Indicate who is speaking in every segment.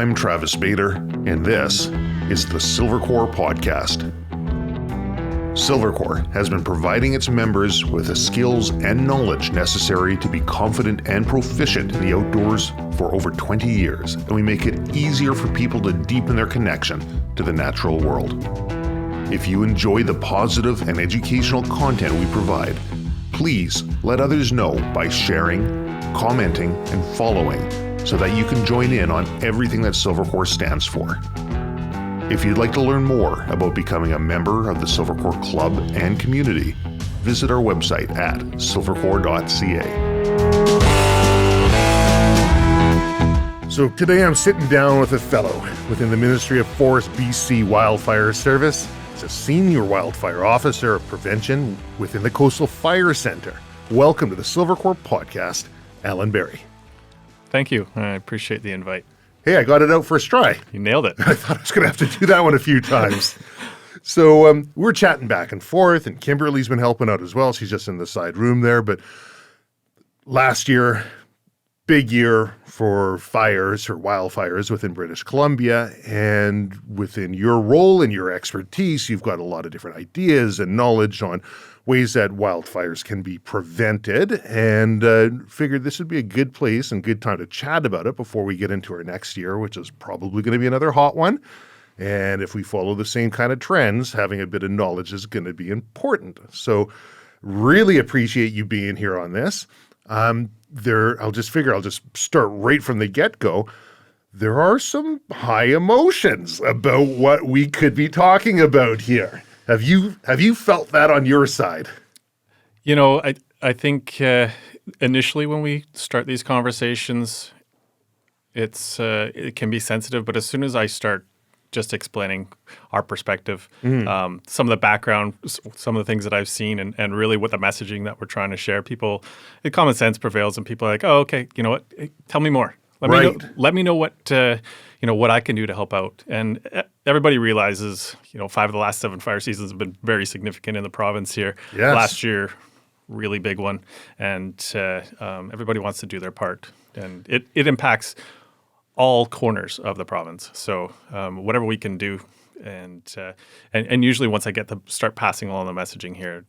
Speaker 1: I'm Travis Bader, and this is the Silvercore podcast. Silvercore has been providing its members with the skills and knowledge necessary to be confident and proficient in the outdoors for over 20 years, and we make it easier for people to deepen their connection to the natural world. If you enjoy the positive and educational content we provide, please let others know by sharing, commenting, and following so that you can join in on everything that Silvercore stands for. If you'd like to learn more about becoming a member of the Silvercore Club and community, visit our website at silvercore.ca.
Speaker 2: So today I'm sitting down with a fellow within the Ministry of Forest BC Wildfire Service. He's a senior wildfire officer of prevention within the Coastal Fire Centre. Welcome to the Silvercore podcast, Alan Berry.
Speaker 3: Thank you. I appreciate the invite.
Speaker 2: Hey, I got it out first try.
Speaker 3: You nailed it.
Speaker 2: I thought I was going to have to do that one a few times. So we're chatting back and forth, and Kimberly's been helping out as well. She's just in the side room there. But last year, big year for fires or wildfires within British Columbia. And within your role and your expertise, you've got a lot of different ideas and knowledge on ways that wildfires can be prevented, and figured this would be a good place and good time to chat about it before we get into our next year, which is probably going to be another hot one. And if we follow the same kind of trends, having a bit of knowledge is going to be important. So really appreciate you being here on this. I'll just start right from the get-go. There are some high emotions about what we could be talking about here. Have you felt that on your side?
Speaker 3: You know, I think initially when we start these conversations, it can be sensitive. But as soon as I start just explaining our perspective, some of the background, some of the things that I've seen, and really what the messaging that we're trying to share, common sense prevails, and people are like, "Oh, okay, you know what? Tell me more. Let me know what what I can do to help out." And everybody realizes, 5 of the last 7 fire seasons have been very significant in the province here.
Speaker 2: Yes.
Speaker 3: Last year, really big one, and everybody wants to do their part, and it impacts all corners of the province. So whatever we can do, and usually once I get to start passing along the messaging here,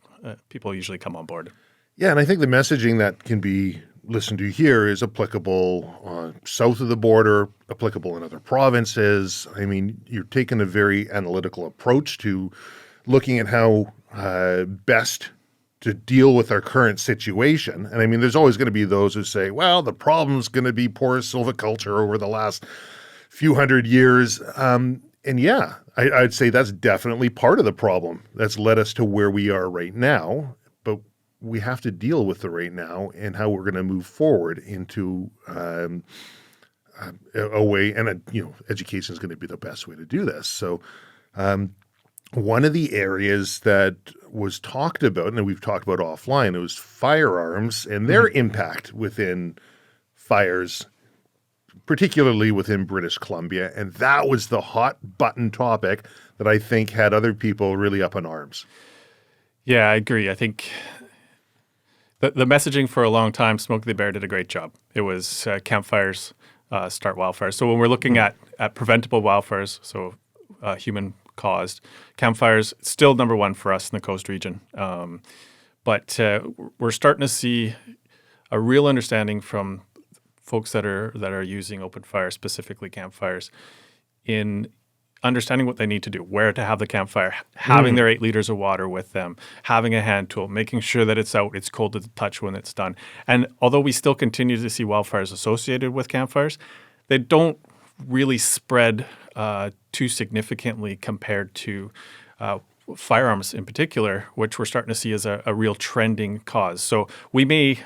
Speaker 3: people usually come on board.
Speaker 2: Yeah, and I think the messaging that can be listened to here is applicable south of the border, applicable in other provinces. I mean, you're taking a very analytical approach to looking at how best to deal with our current situation. And I mean, there's always going to be those who say, well, the problem's going to be poor silviculture over the last few hundred years. And yeah, I'd say that's definitely part of the problem that's led us to where we are right now. But we have to deal with the right now and how we're going to move forward into a way, and education is going to be the best way to do this. So one of the areas that was talked about, and we've talked about offline, it was firearms and their impact within fires, particularly within British Columbia. And that was the hot button topic that I think had other people really up in arms.
Speaker 3: Yeah, I agree. I think the messaging for a long time, Smokey the Bear did a great job. It was campfires, start wildfires. So when we're looking at preventable wildfires, so human-caused, campfires still number one for us in the coast region. But we're starting to see a real understanding from folks that are using open fire, specifically campfires, in understanding what they need to do, where to have the campfire, having their 8 liters of water with them, having a hand tool, making sure that it's out, it's cold to the touch when it's done. And although we still continue to see wildfires associated with campfires, they don't really spread too significantly compared to firearms in particular, which we're starting to see as a real trending cause. So we may,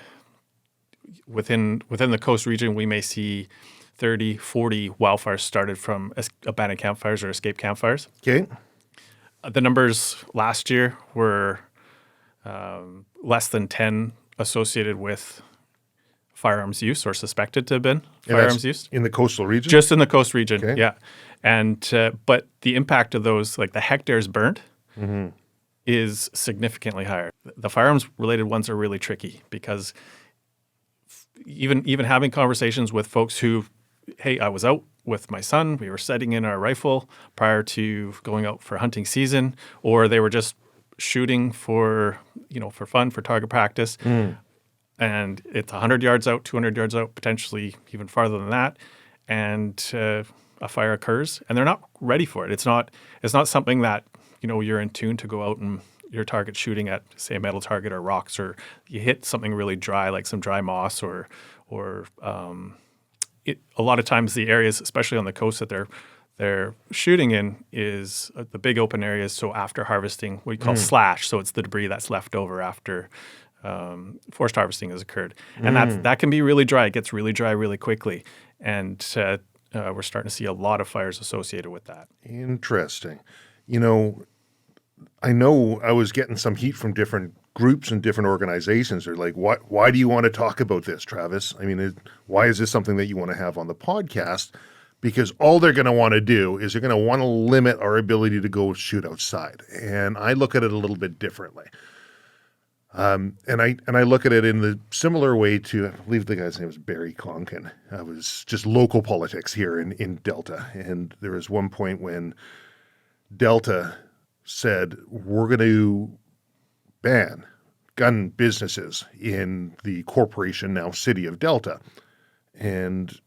Speaker 3: within the coast region, we may see 30, 40 wildfires started from abandoned campfires or escape campfires.
Speaker 2: Okay.
Speaker 3: The numbers last year were less than 10 associated with firearms use or suspected to have been firearms use.
Speaker 2: In the coastal region?
Speaker 3: Just in the coast region,
Speaker 2: okay.
Speaker 3: Yeah. And but the impact of those, like the hectares burned, is significantly higher. The firearms-related ones are really tricky because even having conversations with folks who, hey, I was out, with my son. We were setting in our rifle prior to going out for hunting season, or they were just shooting for fun, for target practice. And it's 100 yards out, 200 yards out, potentially even farther than that. And a fire occurs, and they're not ready for it. It's not something that, you're in tune to go out and your target shooting at, say, a metal target or rocks, or you hit something really dry, like some dry moss or a lot of times the areas, especially on the coast that they're shooting in, is the big open areas. So after harvesting, what we call slash. So it's the debris that's left over after forced harvesting has occurred. And that can be really dry. It gets really dry really quickly. And we're starting to see a lot of fires associated with that.
Speaker 2: Interesting. I know I was getting some heat from different groups and different organizations. They're like, why do you want to talk about this, Travis? I mean, why is this something that you want to have on the podcast? Because all they're going to want to do is they're going to want to limit our ability to go shoot outside. And I look at it a little bit differently. And I look at it in the similar way to, I believe the guy's name was Barry Conkin. It was just local politics here in Delta. And there was one point when Delta said, we're going to ban gun businesses in the corporation, now city of Delta. And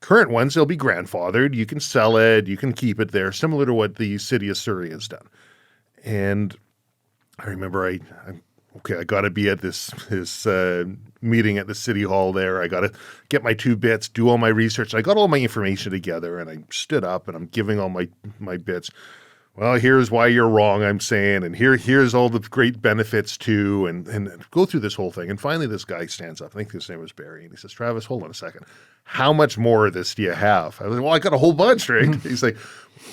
Speaker 2: current ones, they'll be grandfathered. You can sell it. You can keep it there, similar to what the city of Surrey has done. And I remember I got to be at this meeting at the city hall there. I got to get my 2 bits, do all my research. I got all my information together, and I stood up, and I'm giving all my bits. Well, here's why you're wrong, I'm saying, and here's all the great benefits too, and go through this whole thing. And finally, this guy stands up. I think his name was Barry, and he says, Travis, hold on a second. How much more of this do you have? I was like, well, I got a whole bunch, right? He's like,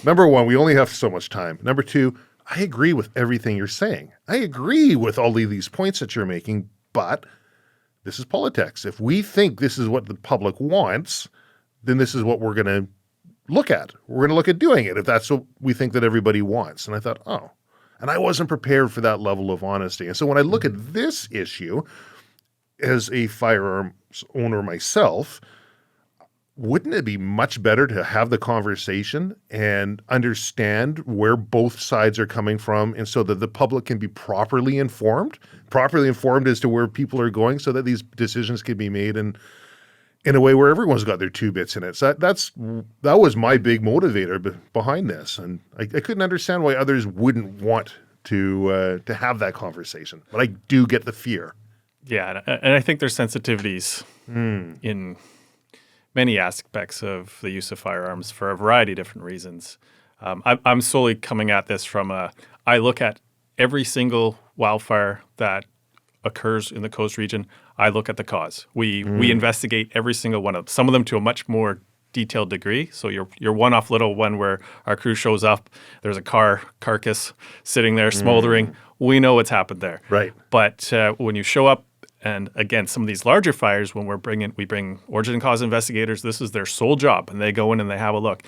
Speaker 2: number one, we only have so much time. Number two, I agree with everything you're saying. I agree with all of these points that you're making, but this is politics. If we think this is what the public wants, then this is what we're going to look at. We're going to look at doing it if that's what we think that everybody wants. And I thought, oh, and I wasn't prepared for that level of honesty. And so when I look at this issue as a firearms owner myself, wouldn't it be much better to have the conversation and understand where both sides are coming from, and so that the public can be properly informed as to where people are going, so that these decisions can be made in a way where everyone's got their 2 bits in it. So that was my big motivator behind this. And I couldn't understand why others wouldn't want to have that conversation. But I do get the fear.
Speaker 3: Yeah, and I think there's sensitivities in many aspects of the use of firearms for a variety of different reasons. I'm solely coming at this from I look at every single wildfire that occurs in the coast region. I look at the cause. We investigate every single one of them, some of them to a much more detailed degree. So your one-off little one where our crew shows up, there's a car carcass sitting there smoldering. We know what's happened there.
Speaker 2: Right.
Speaker 3: But when you show up, and again, some of these larger fires, when we bring origin and cause investigators, this is their sole job, and they go in and they have a look.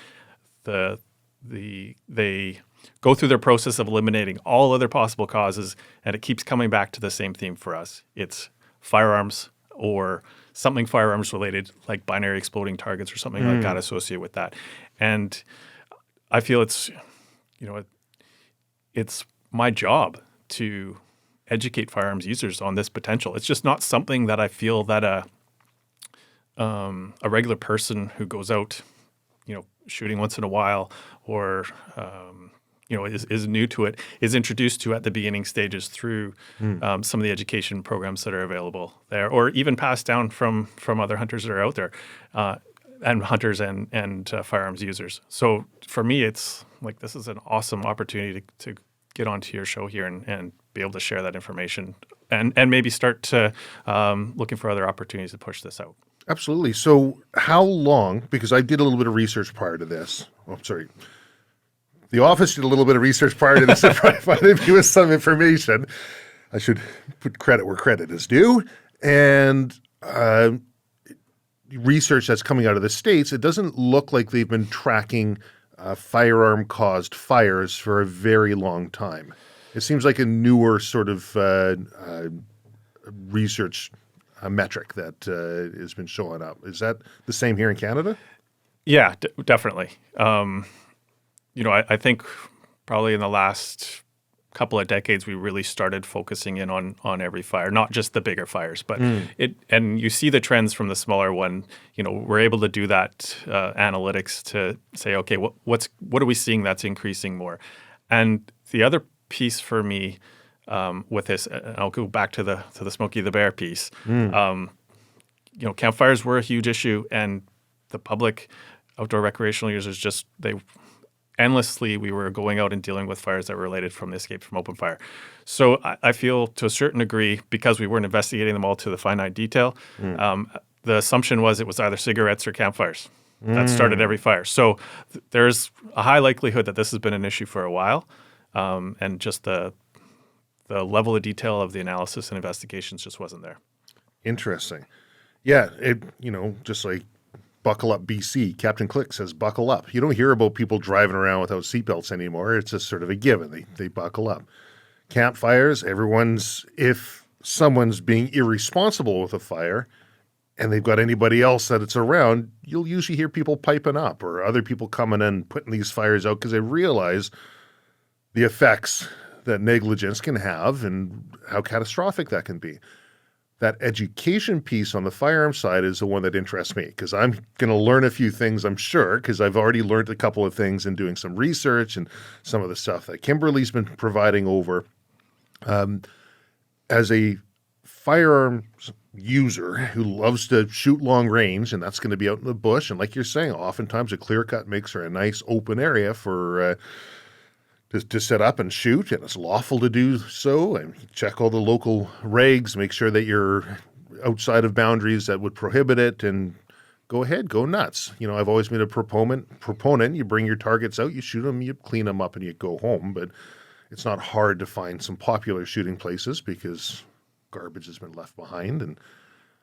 Speaker 3: They go through their process of eliminating all other possible causes, and it keeps coming back to the same theme for us. It's firearms or something firearms related, like binary exploding targets or something like that associated with that. And I feel it's my job to educate firearms users on this potential. It's just not something that I feel that a regular person who goes out, shooting once in a while, or is new to it, is introduced to at the beginning stages through some of the education programs that are available there, or even passed down from other hunters that are out there, and hunters and firearms users. So for me, it's like this is an awesome opportunity to get onto your show here and be able to share that information and maybe start to looking for other opportunities to push this out.
Speaker 2: Absolutely. So how long, because I did a little bit of research prior to this. Oh, sorry. The office did a little bit of research prior to this to provide me with some information. I should put credit where credit is due. And research that's coming out of the States, it doesn't look like they've been tracking firearm-caused fires for a very long time. It seems like a newer sort of research metric that has been showing up. Is that the same here in Canada?
Speaker 3: Yeah, definitely. I think probably in the last couple of decades, we really started focusing in on every fire, not just the bigger fires, but and you see the trends from the smaller one. We're able to do that analytics to say, okay, what are we seeing that's increasing more? And the other piece for me with this, and I'll go back to the Smokey the Bear piece. Campfires were a huge issue, and the public outdoor recreational users we were going out and dealing with fires that were related from the escape from open fire. So I feel to a certain degree, because we weren't investigating them all to the finite detail, the assumption was it was either cigarettes or campfires that started every fire. So there's a high likelihood that this has been an issue for a while, and just the level of detail of the analysis and investigations just wasn't there.
Speaker 2: Interesting. Yeah, just like buckle up BC. Captain Click says buckle up. You don't hear about people driving around without seatbelts anymore. It's just sort of a given. They buckle up. Campfires, if someone's being irresponsible with a fire and they've got anybody else that it's around, you'll usually hear people piping up or other people coming in putting these fires out because they realize the effects that negligence can have and how catastrophic that can be. That education piece on the firearm side is the one that interests me because I'm going to learn a few things, I'm sure, because I've already learned a couple of things in doing some research and some of the stuff that Kimberly's been providing over. As a firearms user who loves to shoot long range, and that's going to be out in the bush, and like you're saying, oftentimes a clear cut makes for a nice open area for to set up and shoot, and it's lawful to do so, and check all the local regs, make sure that you're outside of boundaries that would prohibit it, and go ahead, go nuts. I've always been a proponent. You bring your targets out, you shoot them, you clean them up, and you go home. But it's not hard to find some popular shooting places because garbage has been left behind, and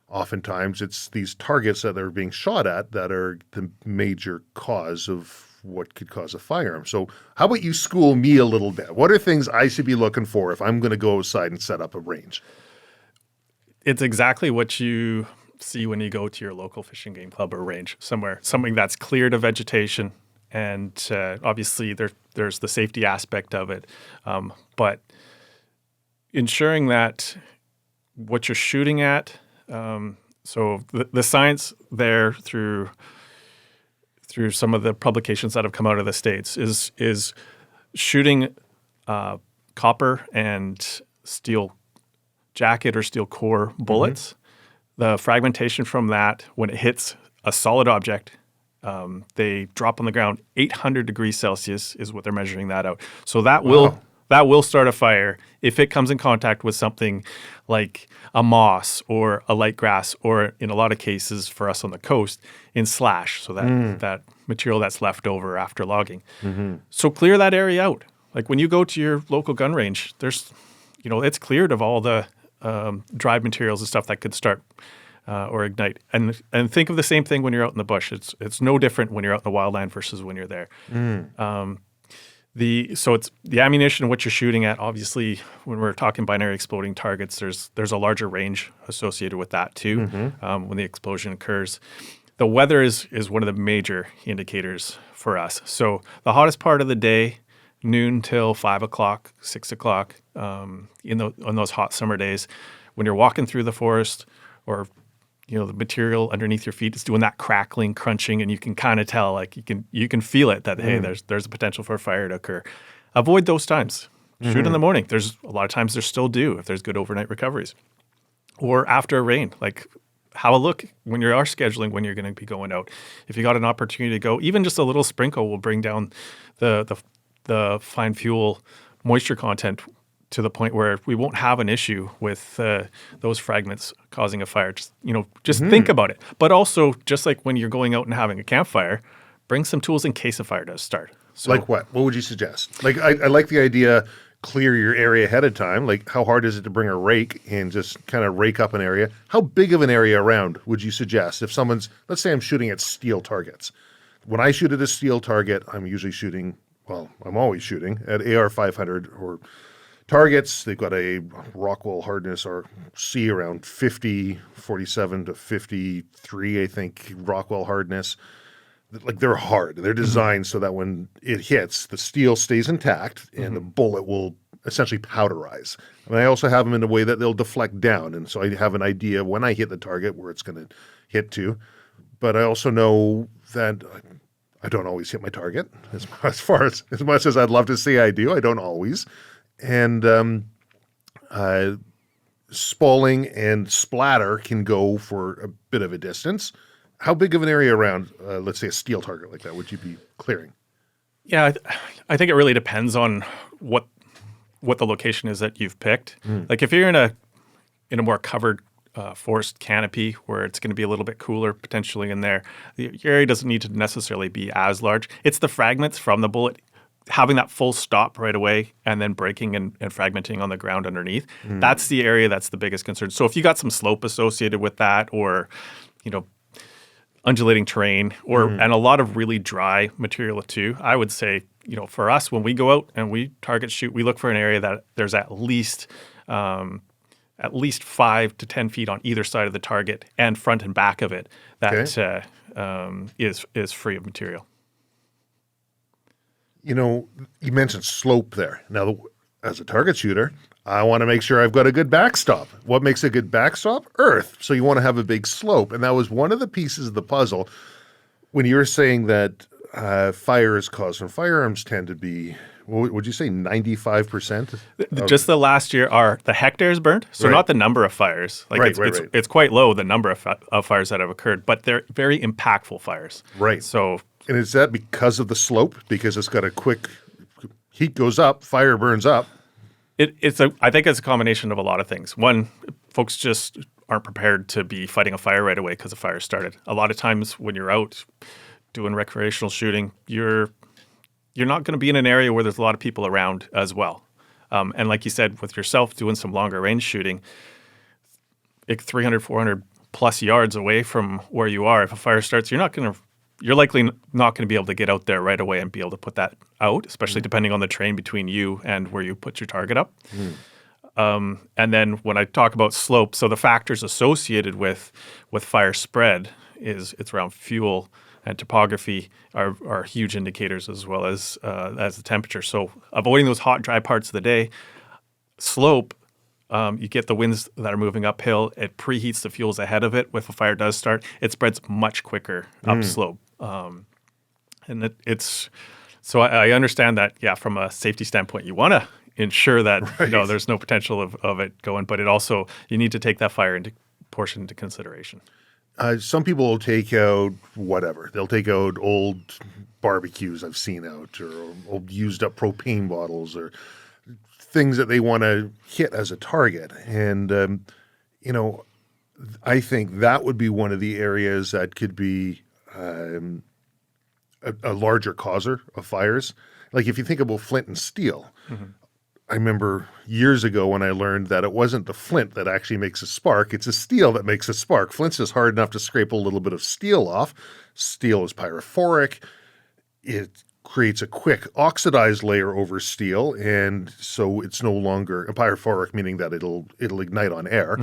Speaker 2: oftentimes it's these targets that are being shot at that are the major cause of what could cause a firearm. So how about you school me a little bit? What are things I should be looking for if I'm going to go outside and set up a range?
Speaker 3: It's exactly what you see when you go to your local fishing game club or range somewhere, something that's cleared of vegetation. And obviously there's the safety aspect of it. But ensuring that what you're shooting at, so the science there through some of the publications that have come out of the States is shooting copper and steel jacket or steel core bullets. The fragmentation from that, when it hits a solid object, they drop on the ground 800 degrees Celsius is what they're measuring that out. So that will start a fire if it comes in contact with something like a moss or a light grass, or in a lot of cases for us on the coast, in slash, so that material that's left over after logging. So clear that area out. Like when you go to your local gun range, there's, it's cleared of all the dried materials and stuff that could start or ignite. And think of the same thing when you're out in the bush. It's no different when you're out in the wildland versus when you're there. So it's the ammunition and what you're shooting at. Obviously, when we're talking binary exploding targets, there's a larger range associated with that too. When the explosion occurs, the weather is one of the major indicators for us. So the hottest part of the day, noon till 5 o'clock, 6 o'clock, on those hot summer days, when you're walking through the forest, or the material underneath your feet is doing that crackling, crunching, and you can kind of tell, like you can feel it that hey, there's a potential for a fire to occur. Avoid those times. Shoot in the morning. There's a lot of times there's still dew if there's good overnight recoveries, or after a rain. Like have a look when you are scheduling when you're going to be going out. If you got an opportunity to go, even just a little sprinkle will bring down the fine fuel moisture content to the point where we won't have an issue with those fragments causing a fire. Just think about it. But also, just like when you're going out and having a campfire, bring some tools in case a fire does start. So,
Speaker 2: like what? What would you suggest? Like I like the idea, clear your area ahead of time. Like how hard is it to bring a rake and just kind of rake up an area? How big of an area around would you suggest if let's say I'm shooting at steel targets. When I shoot at a steel target, I'm always shooting at AR-500 or targets. They've got a Rockwell hardness or C around 50, 47 to 53, I think, Rockwell hardness. like they're hard. They're designed so that when it hits, the steel stays intact and the bullet will essentially powderize. And I also have them in a way that they'll deflect down. And so I have an idea when I hit the target where it's going to hit to. But I also know that I don't always hit my target as much as I'd love to say I do. I don't always. And spalling and splatter can go for a bit of a distance. How big of an area around, let's say, a steel target like that would you be clearing?
Speaker 3: Yeah, I think it really depends on what the location is that you've picked. Like if you're in a more covered forest canopy where it's going to be a little bit cooler potentially in there, your area doesn't need to necessarily be as large. It's the fragments from the bullet having that full stop right away and then breaking and fragmenting on the ground underneath. That's the area that's the biggest concern. So if you got some slope associated with that, or undulating terrain, and a lot of really dry material too, I would say, for us, when we go out and we target shoot, we look for an area that there's at least 5 to 10 feet on either side of the target and front and back of it that is free of material.
Speaker 2: You mentioned slope there. Now, as a target shooter, I want to make sure I've got a good backstop. What makes a good backstop? Earth. So you want to have a big slope. And that was one of the pieces of the puzzle when you were saying that fires caused from firearms tend to be, what would you say, 95%?
Speaker 3: Just the last year are the hectares burned. So not the number of fires. It's quite low, the number of fires that have occurred, but they're very impactful fires.
Speaker 2: Right.
Speaker 3: So,
Speaker 2: and is that because of the slope? Because it's got a quick, heat goes up, fire burns up.
Speaker 3: I think it's a combination of a lot of things. One, folks just aren't prepared to be fighting a fire right away because a fire started. A lot of times when you're out doing recreational shooting, you're not going to be in an area where there's a lot of people around as well. And like you said, with yourself doing some longer range shooting, 300, 400 plus yards away from where you are, if a fire starts, you're likely not going to be able to get out there right away and be able to put that out, especially depending on the terrain between you and where you put your target up. And then when I talk about slope, so the factors associated with fire spread it's around fuel and topography are huge indicators, as well as the temperature. So avoiding those hot, dry parts of the day. Slope, you get the winds that are moving uphill. It preheats the fuels ahead of it. If a fire does start, it spreads much quicker upslope. And so I understand that, from a safety standpoint, you want to ensure that there's no potential of it going, but it also, you need to take that fire portion into consideration.
Speaker 2: Some people will take out whatever. They'll take out old barbecues I've seen out, or old used up propane bottles, or things that they want to hit as a target. And, I think that would be one of the areas that could be a larger causer of fires. Like if you think about flint and steel, I remember years ago when I learned that it wasn't the flint that actually makes a spark, it's a steel that makes a spark. Flint's just hard enough to scrape a little bit of steel off. Steel is pyrophoric. It creates a quick oxidized layer over steel, and so it's no longer a pyrophoric, meaning that it'll ignite on air.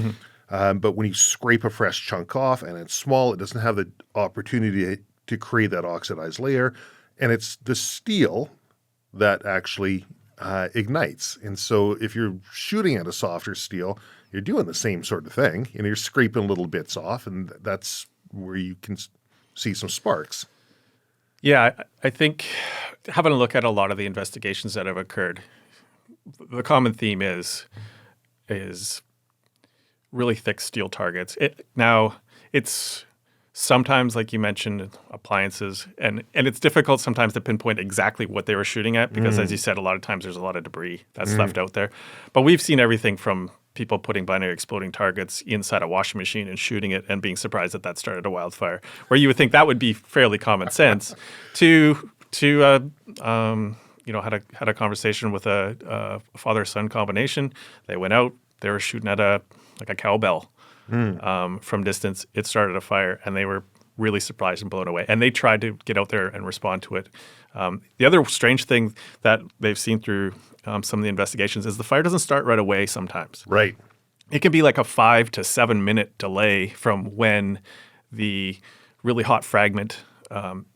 Speaker 2: But when you scrape a fresh chunk off and it's small, it doesn't have the opportunity to create that oxidized layer, and it's the steel that actually ignites. And so if you're shooting at a softer steel, you're doing the same sort of thing, and you're scraping little bits off, and that's where you can see some sparks.
Speaker 3: Yeah, I think having a look at a lot of the investigations that have occurred, the common theme is really thick steel targets. It's sometimes, like you mentioned, appliances, and it's difficult sometimes to pinpoint exactly what they were shooting at because, as you said, a lot of times there's a lot of debris that's left out there. But we've seen everything from people putting binary exploding targets inside a washing machine and shooting it and being surprised that started a wildfire, where you would think that would be fairly common sense, to had a conversation with a father-son combination. They went out, they were shooting at a cowbell. From distance, it started a fire, and they were really surprised and blown away. And they tried to get out there and respond to it. The other strange thing that they've seen through some of the investigations is the fire doesn't start right away sometimes.
Speaker 2: Right.
Speaker 3: It can be like a 5 to 7 minute delay from when the really hot fragment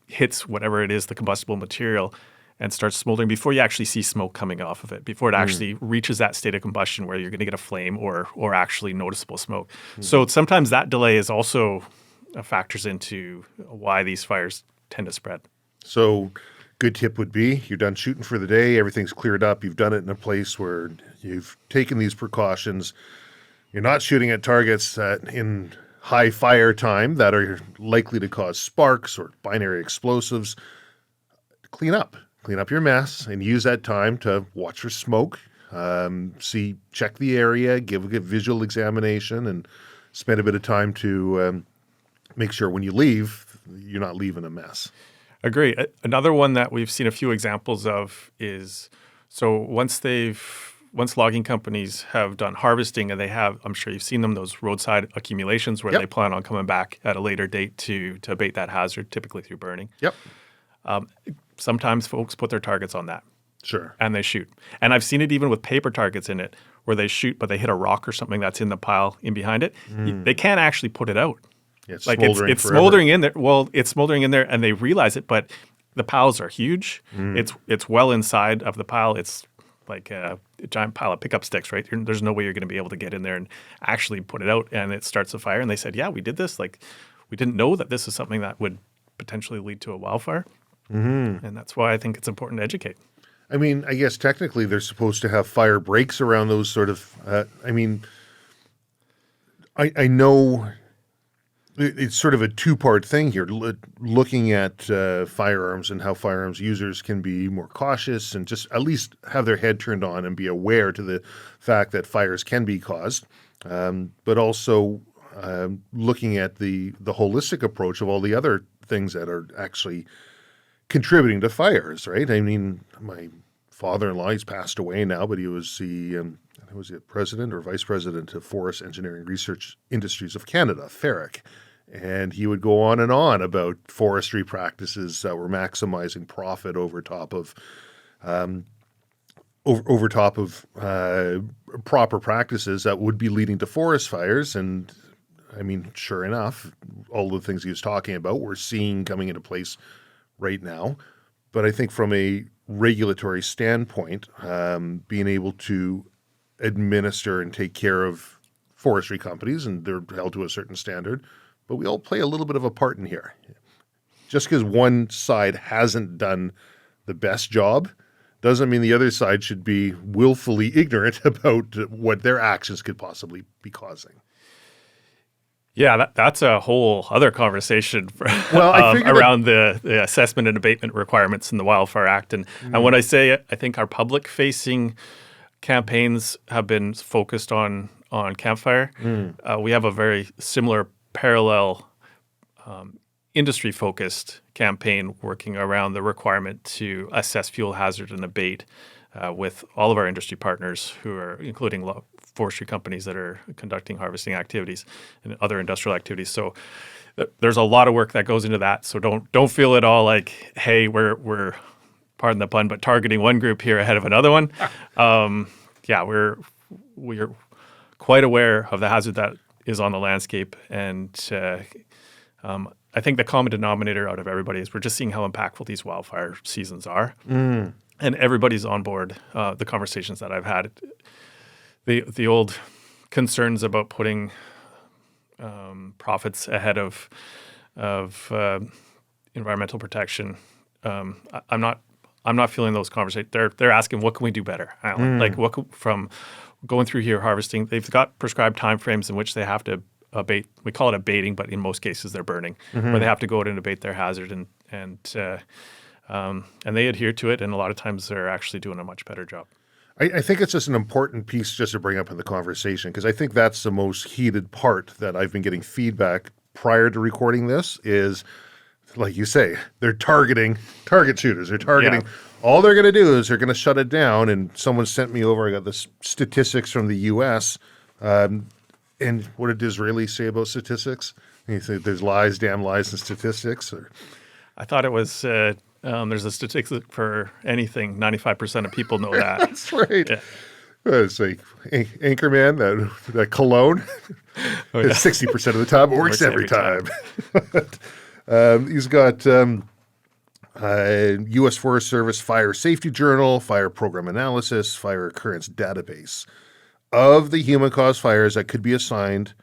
Speaker 3: hits whatever it is, the combustible material, and starts smoldering before you actually see smoke coming off of it, before it actually reaches that state of combustion where you're going to get a flame or actually noticeable smoke. So sometimes that delay is also factors into why these fires tend to spread.
Speaker 2: So good tip would be you're done shooting for the day, everything's cleared up, you've done it in a place where you've taken these precautions, you're not shooting at targets in high fire time that are likely to cause sparks or binary explosives. Clean up your mess and use that time to watch for smoke, check the area, give a visual examination, and spend a bit of time to make sure when you leave, you're not leaving a mess.
Speaker 3: Agree. Another one that we've seen a few examples of is, so once logging companies have done harvesting and they have, I'm sure you've seen them, those roadside accumulations where they plan on coming back at a later date to abate that hazard, typically through burning.
Speaker 2: Yep.
Speaker 3: Sometimes folks put their targets on that.
Speaker 2: Sure.
Speaker 3: And they shoot. And I've seen it even with paper targets in it where they shoot, but they hit a rock or something that's in the pile in behind it. They can't actually put it out.
Speaker 2: Yeah, it's
Speaker 3: like
Speaker 2: smoldering
Speaker 3: it's
Speaker 2: forever.
Speaker 3: smoldering in there. Well, it's smoldering in there and they realize it, but the piles are huge. It's well inside of the pile. It's like a giant pile of pickup sticks, right? There's no way you're going to be able to get in there and actually put it out, and it starts a fire. And they said, yeah, we did this. Like, we didn't know that this is something that would potentially lead to a wildfire. And that's why I think it's important to educate.
Speaker 2: I mean, I guess technically they're supposed to have fire breaks around those sort of, I know it's sort of a two-part thing here, looking at firearms and how firearms users can be more cautious and just at least have their head turned on and be aware to the fact that fires can be caused, but also looking at the holistic approach of all the other things that are actually contributing to fires, right? I mean, my father-in-law, he's passed away now, but he was the president or vice president of Forest Engineering Research Industries of Canada, FERIC. And he would go on and on about forestry practices that were maximizing profit over top of proper practices that would be leading to forest fires. And I mean, sure enough, all the things he was talking about, we're seeing coming into place right now. But I think from a regulatory standpoint, being able to administer and take care of forestry companies, and they're held to a certain standard, but we all play a little bit of a part in here. Just because one side hasn't done the best job doesn't mean the other side should be willfully ignorant about what their actions could possibly be causing.
Speaker 3: Yeah, that's a whole other conversation
Speaker 2: around
Speaker 3: the assessment and abatement requirements in the Wildfire Act. And when I say it, I think our public-facing campaigns have been focused on campfire. We have a very similar parallel industry-focused campaign working around the requirement to assess fuel hazard and abate with all of our industry partners who are including forestry companies that are conducting harvesting activities and other industrial activities. So there's a lot of work that goes into that. So don't feel at all like, hey, we're pardon the pun, but targeting one group here ahead of another one. We're quite aware of the hazard that is on the landscape, and I think the common denominator out of everybody is we're just seeing how impactful these wildfire seasons are, and everybody's on board. The conversations that I've had, the old concerns about putting profits ahead of environmental protection. I'm not feeling those conversations. They're asking, what can we do better? Like from going through here harvesting, they've got prescribed timeframes in which they have to abate. We call it abating, but in most cases they're burning, where they have to go out and abate their hazard, and they adhere to it. And a lot of times they're actually doing a much better job.
Speaker 2: I think it's just an important piece just to bring up in the conversation, because I think that's the most heated part that I've been getting feedback prior to recording this is, like you say, they're target shooters. They're targeting. Yeah. All they're going to do is they're going to shut it down. And someone sent me over, I got this statistics from the U.S. And what did Disraeli say about statistics? He said there's lies, damn lies, and statistics.
Speaker 3: I thought it was there's a statistic for anything. 95% of people know that.
Speaker 2: That's right. Yeah. It's like Anchorman, that cologne. 60% of the time, it works every time. He's got U.S. Forest Service Fire Safety Journal, Fire Program Analysis, Fire Occurrence Database. Of the human-caused fires that could be assigned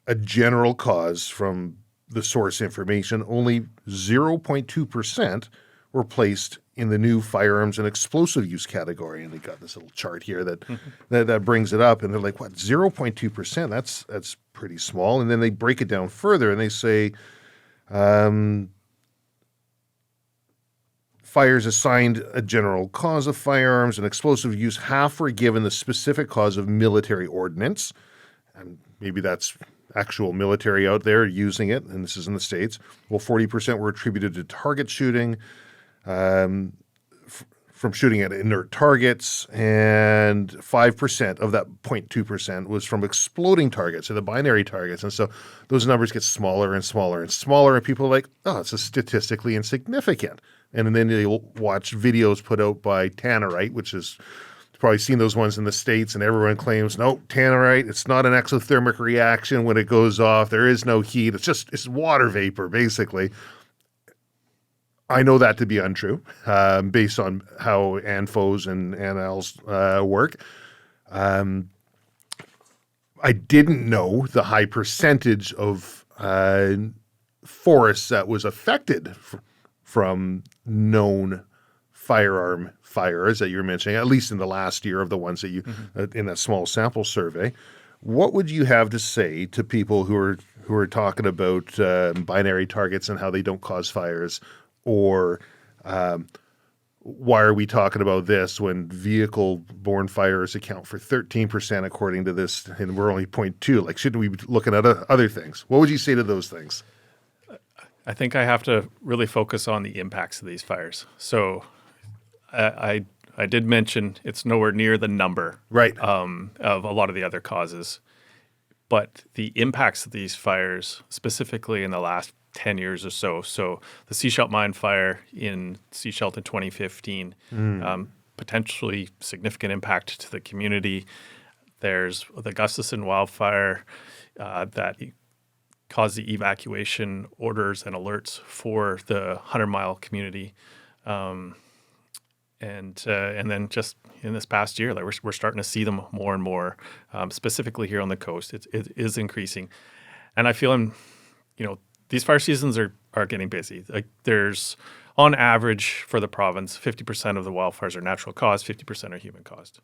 Speaker 2: a general cause from the source information, only 0.2% were placed in the new firearms and explosive use category. And they got this little chart here that brings it up. And they're like, what, 0.2%? That's pretty small. And then they break it down further and they say fires assigned a general cause of firearms and explosive use, half were given the specific cause of military ordnance. And maybe that's actual military out there using it, and this is in the States. Well, 40% were attributed to target shooting, from shooting at inert targets, and 5% of that 0.2% was from exploding targets, or the binary targets. And so those numbers get smaller and smaller and smaller, and people are like, oh, it's statistically insignificant. And then you'll watch videos put out by Tannerite, which is probably seen those ones in the States, and everyone claims, no, Tannerite, it's not an exothermic reaction when it goes off. There is no heat. It's water vapor, basically. I know that to be untrue, based on how ANFOs and ANLs work. I didn't know the high percentage of forests that was affected from known firearm fires that you're mentioning, at least in the last year of the ones that you in that small sample survey. What would you have to say to people who are talking about binary targets and how they don't cause fires, or why are we talking about this when vehicle-borne fires account for 13% according to this, and we're only 0.2? Like, shouldn't we be looking at other things? What would you say to those things?
Speaker 3: I think I have to really focus on the impacts of these fires. So I did mention it's nowhere near the number
Speaker 2: Right.
Speaker 3: of a lot of the other causes, but the impacts of these fires, specifically in the last 10 years or so. So the Seashelt mine fire in Seashelt in 2015, potentially significant impact to the community. There's the Gustafson wildfire that caused the evacuation orders and alerts for the 100-mile community. And then just in this past year, like we're starting to see them more and more, specifically here on the coast. It is increasing. And I feel these fire seasons are getting busy. Like there's, on average for the province, 50% of the wildfires are natural cause, 50% are human caused.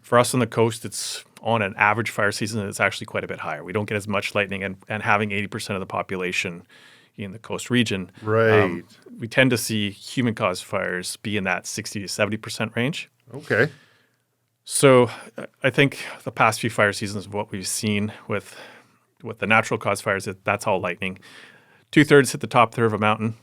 Speaker 3: For us on the coast, it's on an average fire season, it's actually quite a bit higher. We don't get as much lightning, and having 80% of the population in the coast region,
Speaker 2: Right.
Speaker 3: We tend to see human caused fires be in that 60 to 70% range.
Speaker 2: Okay.
Speaker 3: So I think the past few fire seasons, what we've seen with the natural cause fires, that's all lightning. 2/3 hit the top third of a mountain.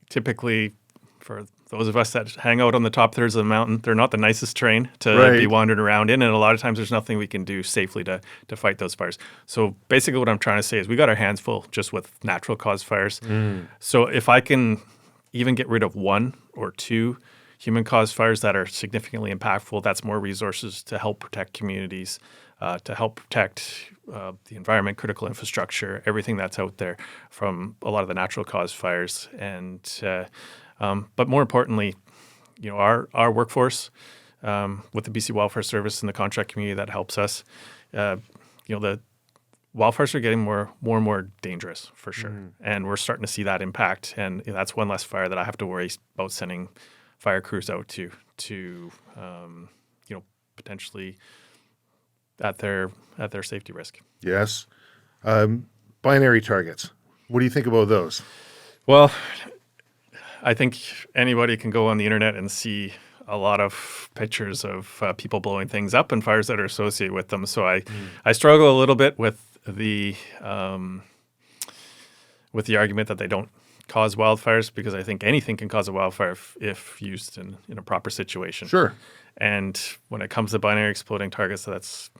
Speaker 3: Typically, for those of us that hang out on the top thirds of the mountain, they're not the nicest terrain to be wandering around in, and a lot of times there's nothing we can do safely to fight those fires. So basically what I'm trying to say is we got our hands full just with natural cause fires. So if I can even get rid of one or two human caused fires that are significantly impactful, that's more resources to help protect communities, to help protect the environment, critical infrastructure, everything that's out there from a lot of the natural cause fires. And but more importantly, our workforce with the BC Wildfire Service and the contract community that helps us, the wildfires are getting more and more dangerous for sure. And we're starting to see that impact. And that's one less fire that I have to worry about sending fire crews out to potentially at their safety risk.
Speaker 2: Yes. Binary targets. What do you think about those?
Speaker 3: Well, I think anybody can go on the internet and see a lot of pictures of people blowing things up and fires that are associated with them. So I struggle a little bit with the argument that they don't cause wildfires, because I think anything can cause a wildfire if used in a proper situation.
Speaker 2: Sure.
Speaker 3: And when it comes to binary exploding targets, that's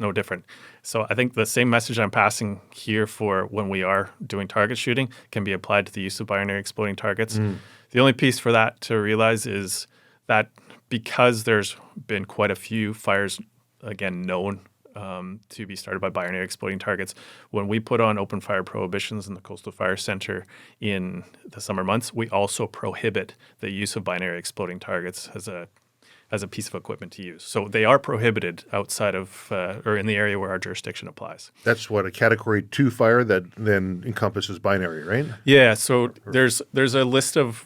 Speaker 3: no different. So I think the same message I'm passing here for when we are doing target shooting can be applied to the use of binary exploding targets. The only piece for that to realize is that because there's been quite a few fires, again, known to be started by binary exploding targets. When we put on open fire prohibitions in the Coastal Fire Center in the summer months, we also prohibit the use of binary exploding targets as a piece of equipment to use. So they are prohibited outside of or in the area where our jurisdiction applies.
Speaker 2: That's what, a Category 2 fire that then encompasses binary, right?
Speaker 3: Yeah. So there's a list of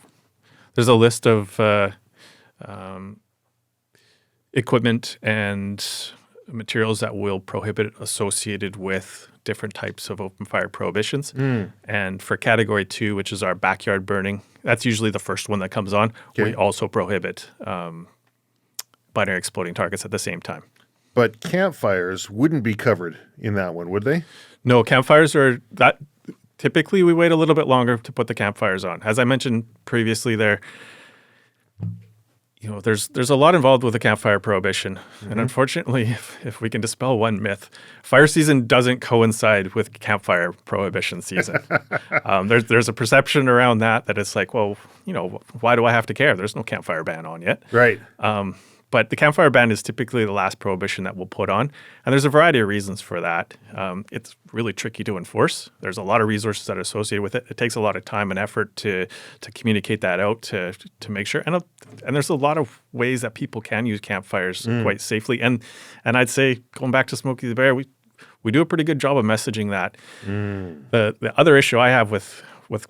Speaker 3: equipment and materials that will prohibit associated with different types of open fire prohibitions. And for Category 2, which is our backyard burning, that's usually the first one that comes on.
Speaker 2: Okay.
Speaker 3: We also prohibit binary exploding targets at the same time.
Speaker 2: But campfires wouldn't be covered in that one, would they?
Speaker 3: No, campfires are that. Typically, we wait a little bit longer to put the campfires on. As I mentioned previously, there's a lot involved with the campfire prohibition, and unfortunately, if we can dispel one myth, fire season doesn't coincide with campfire prohibition season. There's a perception around that it's like, well, why do I have to care? There's no campfire ban on yet.
Speaker 2: Right.
Speaker 3: But the campfire ban is typically the last prohibition that we'll put on. And there's a variety of reasons for that. It's really tricky to enforce. There's a lot of resources that are associated with it. It takes a lot of time and effort to communicate that out to make sure. And there's a lot of ways that people can use campfires quite safely. And I'd say, going back to Smokey the Bear, we do a pretty good job of messaging that. The other issue I have with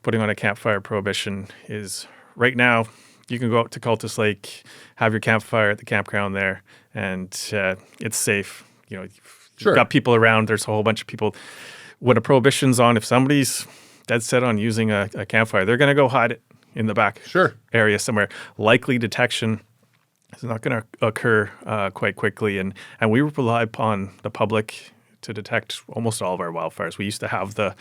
Speaker 3: putting on a campfire prohibition is right now, you can go out to Cultus Lake, have your campfire at the campground there, and it's safe. You've got people around. There's a whole bunch of people. When a prohibition's on, if somebody's dead set on using a campfire, they're going to go hide it in the back area somewhere. Likely detection is not going to occur quite quickly, and we rely upon the public to detect almost all of our wildfires. We used to have the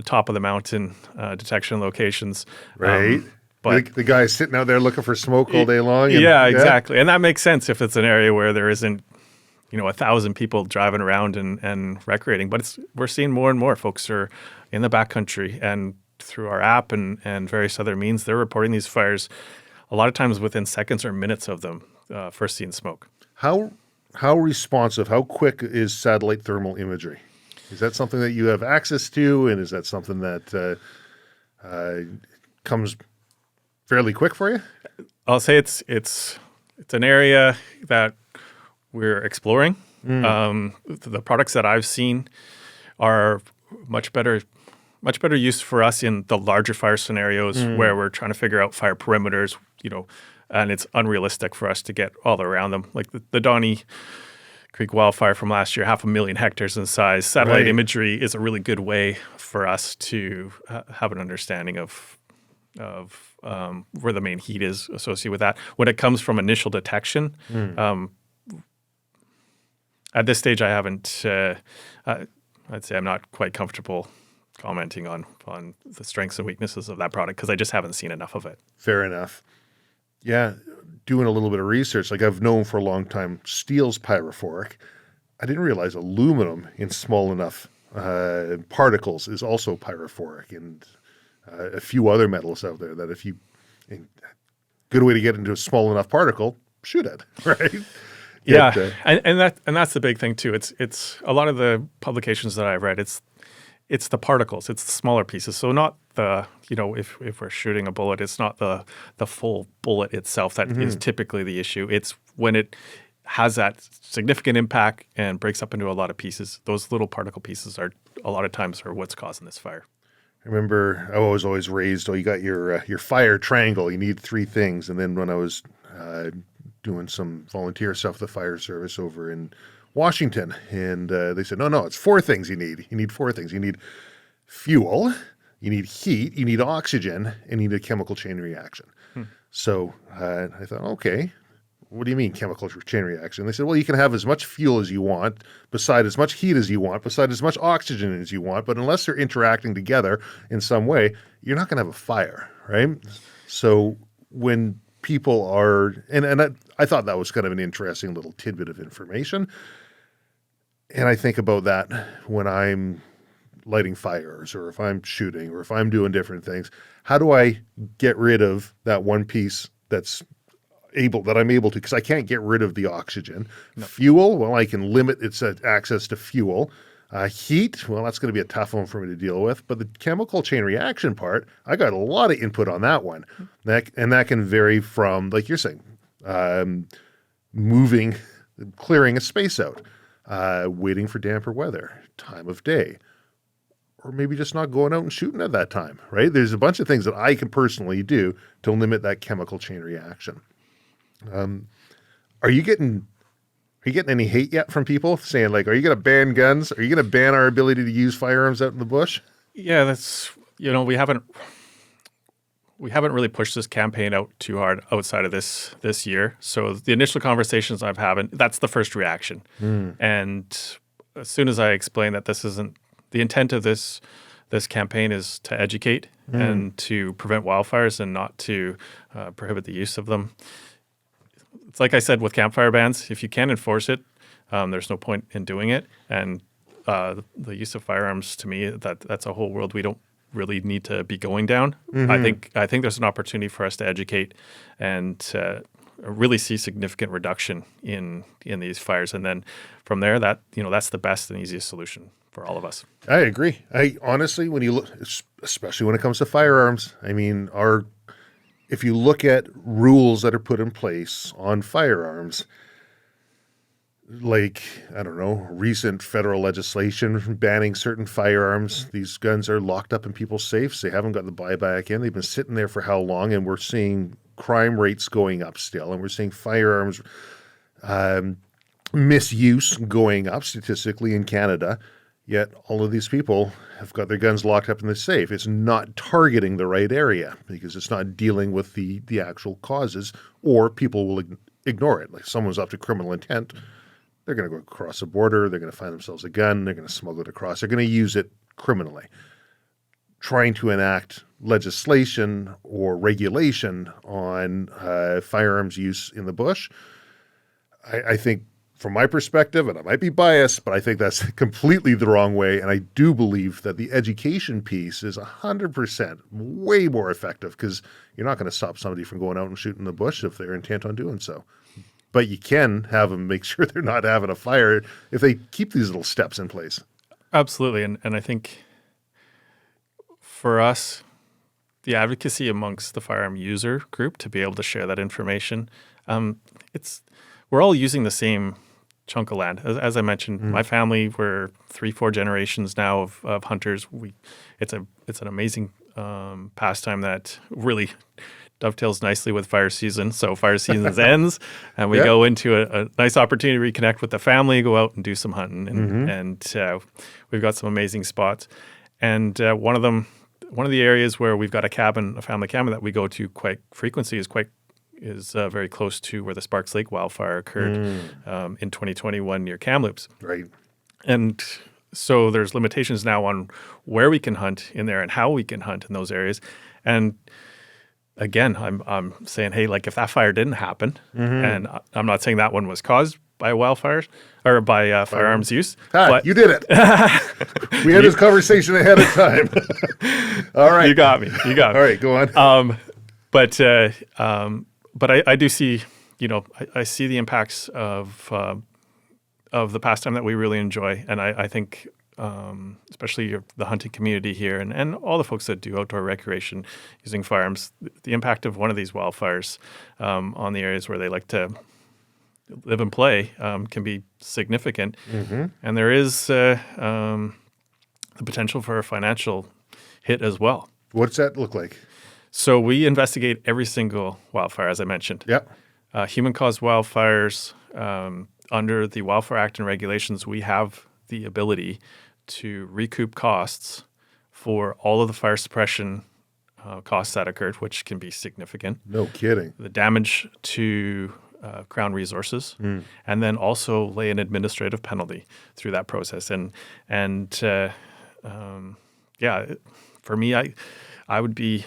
Speaker 3: top of the mountain detection locations.
Speaker 2: Right. But the guy's sitting out there looking for smoke all day long.
Speaker 3: Yeah, exactly. And that makes sense if it's an area where there isn't, 1,000 people driving around and recreating. But we're seeing more and more folks are in the backcountry, and through our app and various other means, they're reporting these fires a lot of times within seconds or minutes of them first seeing smoke.
Speaker 2: How responsive, how quick is satellite thermal imagery? Is that something that you have access to, and is that something that comes fairly quick for you?
Speaker 3: I'll say it's an area that we're exploring. The products that I've seen are much better use for us in the larger fire scenarios where we're trying to figure out fire perimeters, and it's unrealistic for us to get all around them. Like the Donny Creek wildfire from last year, 500,000 hectares in size. Satellite imagery is a really good way for us to have an understanding of where the main heat is associated with that. When it comes from initial detection, at this stage, I haven't. I'd say I'm not quite comfortable commenting on the strengths and weaknesses of that product because I just haven't seen enough of it.
Speaker 2: Fair enough. Yeah, doing a little bit of research, like I've known for a long time, steel's pyrophoric. I didn't realize aluminum in small enough particles is also pyrophoric, and a few other metals out there that good way to get into a small enough particle, shoot it, right?
Speaker 3: Yeah, and that's the big thing too. It's a lot of the publications that I've read. It's the particles. It's the smaller pieces. So not the if we're shooting a bullet, it's not the full bullet itself that is typically the issue. It's when it has that significant impact and breaks up into a lot of pieces. Those little particle pieces are a lot of times are what's causing this fire.
Speaker 2: I remember I was always raised, you got your fire triangle, you need 3 things. And then when I was doing some volunteer stuff with the fire service over in Washington, and they said, no, it's 4 things you need. You need 4 things. You need fuel, you need heat, you need oxygen, and you need a chemical chain reaction. So I thought, okay, what do you mean chemical chain reaction? They said, well, you can have as much fuel as you want, beside as much heat as you want, beside as much oxygen as you want, but unless they're interacting together in some way, you're not going to have a fire, right? So when people are, and I thought that was kind of an interesting little tidbit of information. And I think about that when I'm lighting fires, or if I'm shooting, or if I'm doing different things. How do I get rid of that one piece that's I'm able to, because I can't get rid of the oxygen. No. Fuel, well, I can limit its access to fuel. Heat, well, that's going to be a tough one for me to deal with. But the chemical chain reaction part, I got a lot of input on that one. That can vary from, like you're saying, clearing a space out, waiting for damper weather, time of day, or maybe just not going out and shooting at that time, right? There's a bunch of things that I can personally do to limit that chemical chain reaction. Are you getting any hate yet from people saying, like, are you going to ban guns? Are you going to ban our ability to use firearms out in the bush?
Speaker 3: Yeah, that's, we haven't really pushed this campaign out too hard outside of this year. So the initial conversations I've having, that's the first reaction. And as soon as I explain that this isn't the intent of this campaign is to educate and to prevent wildfires and not to prohibit the use of them. It's like I said with campfire bans, if you can't enforce it, there's no point in doing it. And the use of firearms, to me, that's a whole world we don't really need to be going down. I think there's an opportunity for us to educate and really see significant reduction in these fires. And then from there, that's the best and easiest solution for all of us.
Speaker 2: I agree. I honestly, when you look, especially when it comes to firearms, I mean, if you look at rules that are put in place on firearms, like, I don't know, recent federal legislation banning certain firearms, these guns are locked up in people's safes. They haven't got the buyback in. They've been sitting there for how long? And we're seeing crime rates going up still. And we're seeing firearms misuse going up statistically in Canada. Yet all of these people have got their guns locked up in the safe. It's not targeting the right area because it's not dealing with the actual causes, or people will ignore it. Like, someone's up to criminal intent, they're going to go across the border, they're going to find themselves a gun, they're going to smuggle it across, they're going to use it criminally. Trying to enact legislation or regulation on firearms use in the bush, I think, from my perspective, and I might be biased, but I think that's completely the wrong way. And I do believe that the education piece is 100% way more effective, because you're not going to stop somebody from going out and shooting the bush if they're intent on doing so. But you can have them make sure they're not having a fire if they keep these little steps in place. Absolutely.
Speaker 3: And I think for us, the advocacy amongst the firearm user group to be able to share that information, we're all using the same chunk of land. As I mentioned, my family, we're 3-4 generations now of hunters. It's an amazing pastime that really dovetails nicely with fire season. So fire season ends, and we go into a nice opportunity to reconnect with the family, go out and do some hunting, and we've got some amazing spots. And one of the areas where we've got a family cabin that we go to quite frequently is very close to where the Sparks Lake wildfire occurred in 2021 near Kamloops.
Speaker 2: Right.
Speaker 3: And so there's limitations now on where we can hunt in there and how we can hunt in those areas. And again, I'm saying, hey, like, if that fire didn't happen, and I'm not saying that one was caused by wildfires or by firearms use.
Speaker 2: But you did it. We had this conversation ahead of time. All right.
Speaker 3: You got me. All
Speaker 2: right, go on.
Speaker 3: But I do see, I see the impacts of the pastime that we really enjoy. And I think especially the hunting community here and all the folks that do outdoor recreation using firearms, the impact of one of these wildfires on the areas where they like to live and play can be significant. And there is the potential for a financial hit as well.
Speaker 2: What's that look like?
Speaker 3: So we investigate every single wildfire, as I mentioned.
Speaker 2: Yep.
Speaker 3: Human-caused wildfires, under the Wildfire Act and regulations, we have the ability to recoup costs for all of the fire suppression costs that occurred, which can be significant.
Speaker 2: No kidding.
Speaker 3: The damage to Crown resources, and then also lay an administrative penalty through that process. And for me, I would be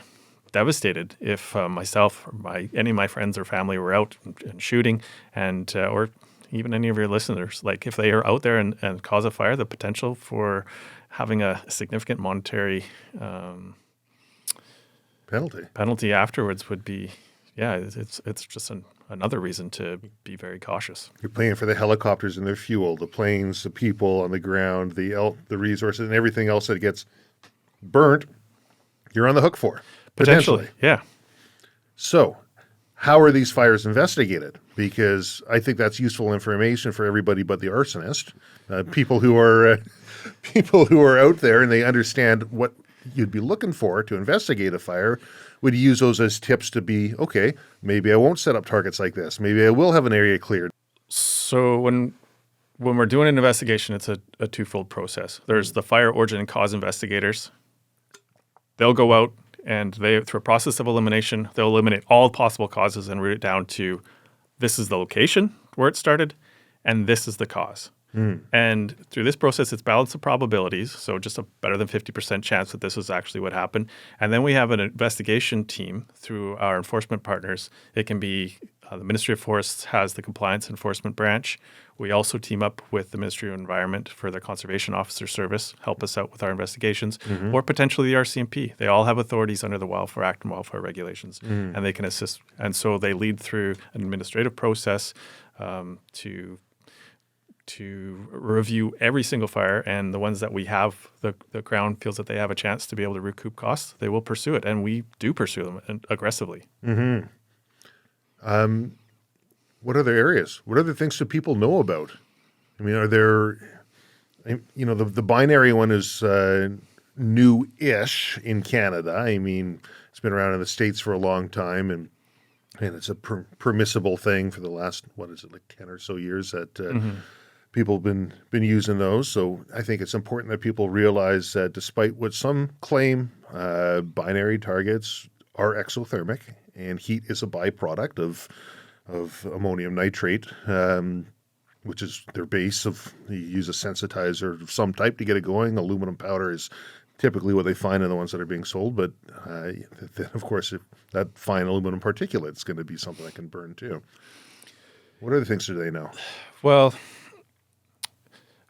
Speaker 3: devastated if myself or any of my friends or family were out and shooting, and or even any of your listeners, like, if they are out there and cause a fire, the potential for having a significant monetary
Speaker 2: penalty
Speaker 3: afterwards would be, it's just another reason to be very cautious.
Speaker 2: You're paying for the helicopters and their fuel, the planes, the people on the ground, the resources, and everything else that gets burnt. You're on the hook for
Speaker 3: Potentially. Yeah.
Speaker 2: So, how are these fires investigated? Because I think that's useful information for everybody but the arsonist, people who are out there and they understand what you'd be looking for to investigate a fire. Would use those as tips to be, okay, maybe I won't set up targets like this. Maybe I will have an area cleared.
Speaker 3: So when we're doing an investigation, it's a twofold process. There's the fire origin and cause investigators. They'll go out and through a process of elimination, they'll eliminate all possible causes and root it down to this is the location where it started and this is the cause. And through this process, it's balance of probabilities, so just a better than 50% chance that this is actually what happened. And then we have an investigation team through our enforcement partners. It can be the Ministry of Forests has the compliance enforcement branch. We also team up with the Ministry of Environment for their Conservation Officer Service, help us out with our investigations, or potentially the RCMP. They all have authorities under the Wildfire Act and wildfire regulations, and they can assist. And so they lead through an administrative process to review every single fire, and the ones that we have, the Crown feels that they have a chance to be able to recoup costs, they will pursue it, and we do pursue them aggressively.
Speaker 2: What other areas? What other things do people know about? I mean, are there, the binary one is new-ish in Canada. I mean, it's been around in the States for a long time, and it's a permissible thing for the last, 10 or so years that people have been using those. So I think it's important that people realize that despite what some claim, binary targets are exothermic, and heat is a byproduct of ammonium nitrate, which is their base of, you use a sensitizer of some type to get it going. Aluminum powder is typically what they find in the ones that are being sold. But then, of course, if that fine aluminum particulate is going to be something that can burn too. What other things do they know?
Speaker 3: Well,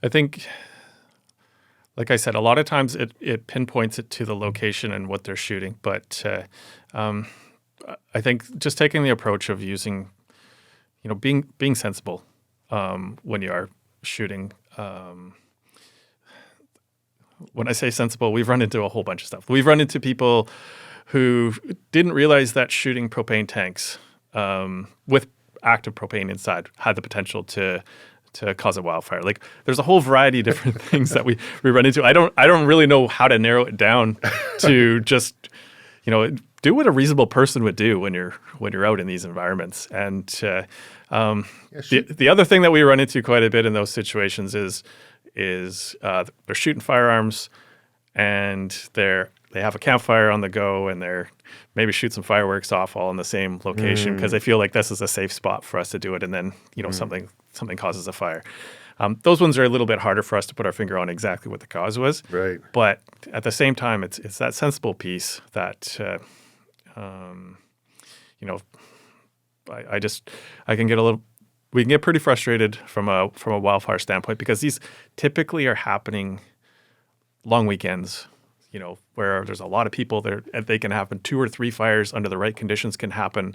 Speaker 3: I think, like I said, a lot of times it pinpoints it to the location and what they're shooting. But I think just taking the approach of using, being sensible when you are shooting. When I say sensible, we've run into a whole bunch of stuff. We've run into people who didn't realize that shooting propane tanks with active propane inside had the potential to cause a wildfire. Like, there's a whole variety of different things that we run into. I don't really know how to narrow it down to just, do what a reasonable person would do when you're out in these environments. And the other thing that we run into quite a bit in those situations is they're shooting firearms and they have a campfire on the go, and they're maybe shoot some fireworks off all in the same location because they feel like this is a safe spot for us to do it, and then something causes a fire. Those ones are a little bit harder for us to put our finger on exactly what the cause was.
Speaker 2: Right.
Speaker 3: But at the same time, it's that sensible piece that I can get a little. We can get pretty frustrated from a wildfire standpoint because these typically are happening long weekends, where there's a lot of people there. They can happen 2 or 3 fires under the right conditions can happen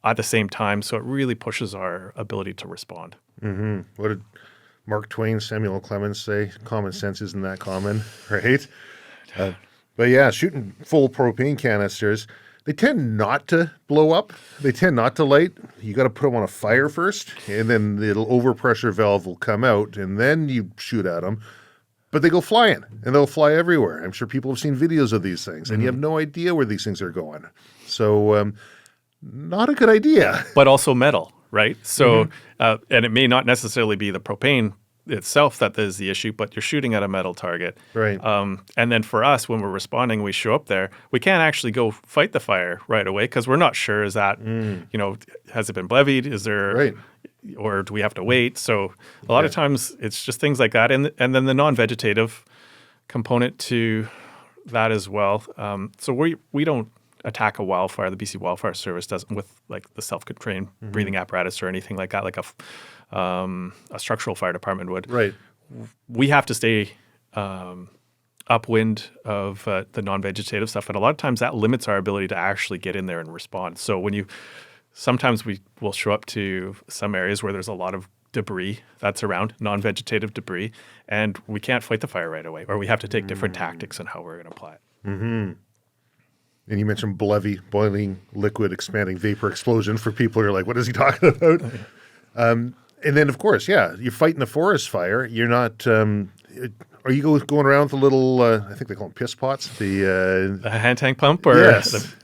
Speaker 3: at the same time. So it really pushes our ability to respond.
Speaker 2: Mm-hmm. What did Mark Twain, Samuel Clemens say? Common sense isn't that common, right? But yeah, shooting full propane canisters, they tend not to blow up. They tend not to light. You got to put them on a fire first, and then the overpressure valve will come out, and then you shoot at them. But they go flying, and they'll fly everywhere. I'm sure people have seen videos of these things, and you have no idea where these things are going. So not a good idea.
Speaker 3: But also metal, right? So, and it may not necessarily be the propane itself that is the issue, but you're shooting at a metal target.
Speaker 2: Right.
Speaker 3: And then for us, when we're responding, we show up there. We can't actually go fight the fire right away because we're not sure, is that, has it been levied? Is there,
Speaker 2: right.
Speaker 3: Or do we have to wait? So a lot of times it's just things like that. And then the non-vegetative component to that as well. So we don't attack a wildfire. The BC Wildfire Service doesn't with like the self-contained breathing apparatus or anything like that, like a structural fire department would.
Speaker 2: Right.
Speaker 3: We have to stay upwind of the non-vegetative stuff, and a lot of times that limits our ability to actually get in there and respond. So when you sometimes we will show up to some areas where there's a lot of debris that's around, non-vegetative debris, and we can't fight the fire right away, or we have to take different tactics on how we're going to apply it.
Speaker 2: And you mentioned BLEVE, boiling liquid expanding vapor explosion, for people who are like, what is he talking about? And then, of course, you're fighting a forest fire. You're not, are you going around with a little, I think they call them piss pots?
Speaker 3: The hand tank pump? Or
Speaker 2: Yes.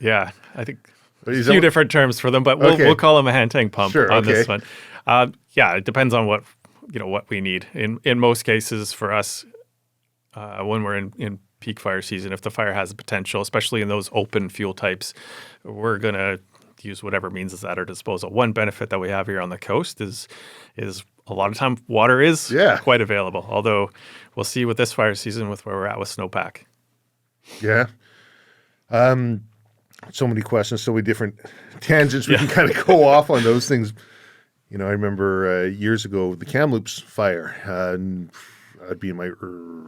Speaker 3: I think a
Speaker 2: Is
Speaker 3: few
Speaker 2: that-
Speaker 3: different terms for them, but we'll call them a hand tank pump on this one. It depends on what we need. In most cases for us, when we're in peak fire season, if the fire has the potential, especially in those open fuel types, we're going to use whatever means is at our disposal. One benefit that we have here on the coast is a lot of time water is quite available, although we'll see with this fire season with where we're at with snowpack.
Speaker 2: Yeah. So many questions, so many different tangents. We can kind of go off on those things. I remember years ago, the Kamloops fire. I'd be in my